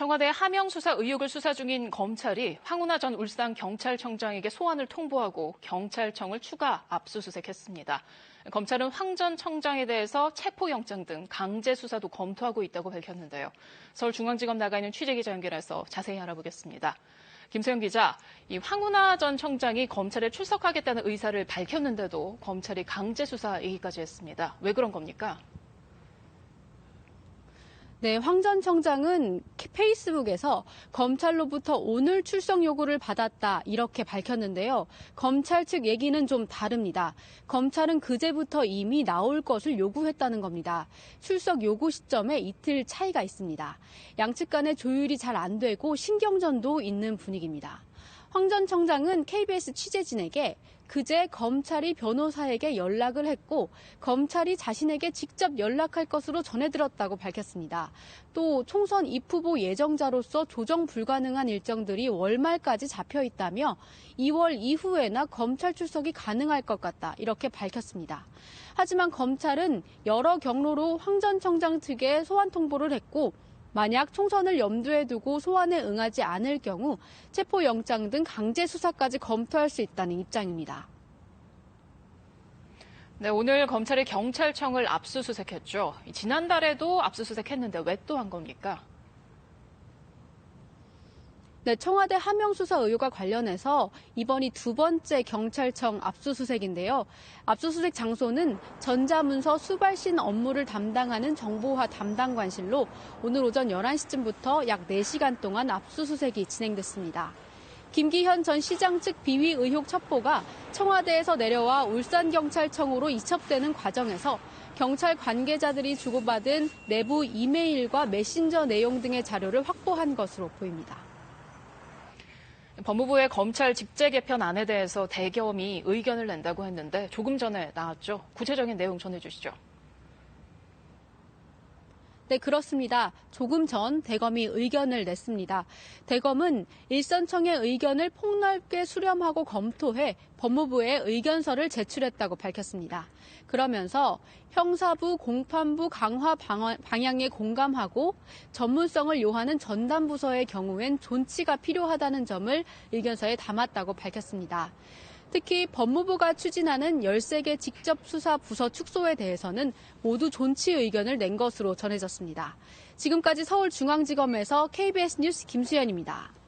청와대 하명 수사 의혹을 수사 중인 검찰이 황운하 전 울산경찰청장에게 소환을 통보하고 경찰청을 추가 압수수색했습니다. 검찰은 황 전 청장에 대해서 체포영장 등 강제 수사도 검토하고 있다고 밝혔는데요. 서울중앙지검 나가 있는 취재기자 연결해서 자세히 알아보겠습니다. 김소영 기자, 이 황운하 전 청장이 검찰에 출석하겠다는 의사를 밝혔는데도 검찰이 강제 수사 얘기까지 했습니다. 왜 그런 겁니까? 네, 황 전 청장은 페이스북에서 검찰로부터 오늘 출석 요구를 받았다 이렇게 밝혔는데요. 검찰 측 얘기는 좀 다릅니다. 검찰은 그제부터 이미 나올 것을 요구했다는 겁니다. 출석 요구 시점에 이틀 차이가 있습니다. 양측 간의 조율이 잘 안 되고 신경전도 있는 분위기입니다. 황 전 청장은 KBS 취재진에게 그제 검찰이 변호사에게 연락을 했고 검찰이 자신에게 직접 연락할 것으로 전해들었다고 밝혔습니다. 또 총선 입후보 예정자로서 조정 불가능한 일정들이 월말까지 잡혀 있다며 2월 이후에나 검찰 출석이 가능할 것 같다 이렇게 밝혔습니다. 하지만 검찰은 여러 경로로 황 전 청장 측에 소환 통보를 했고 만약 총선을 염두에 두고 소환에 응하지 않을 경우 체포영장 등 강제 수사까지 검토할 수 있다는 입장입니다. 네, 오늘 검찰이 경찰청을 압수수색했죠. 지난달에도 압수수색했는데 왜 또 한 겁니까? 네, 청와대 하명 수사 의혹과 관련해서 이번이 두 번째 경찰청 압수수색인데요. 압수수색 장소는 전자문서 수발신 업무를 담당하는 정보화 담당관실로 오늘 오전 11시쯤부터 약 4시간 동안 압수수색이 진행됐습니다. 김기현 전 시장 측 비위 의혹 첩보가 청와대에서 내려와 울산경찰청으로 이첩되는 과정에서 경찰 관계자들이 주고받은 내부 이메일과 메신저 내용 등의 자료를 확보한 것으로 보입니다. 법무부의 검찰 직제 개편안에 대해서 대검이 의견을 낸다고 했는데 조금 전에 나왔죠. 구체적인 내용 전해주시죠. 네, 그렇습니다. 조금 전 대검이 의견을 냈습니다. 대검은 일선청의 의견을 폭넓게 수렴하고 검토해 법무부에 의견서를 제출했다고 밝혔습니다. 그러면서 형사부, 공판부 강화 방향에 공감하고 전문성을 요하는 전담부서의 경우엔 존치가 필요하다는 점을 의견서에 담았다고 밝혔습니다. 특히 법무부가 추진하는 13개 직접 수사 부서 축소에 대해서는 모두 존치 의견을 낸 것으로 전해졌습니다. 지금까지 서울중앙지검에서 KBS 뉴스 김수연입니다.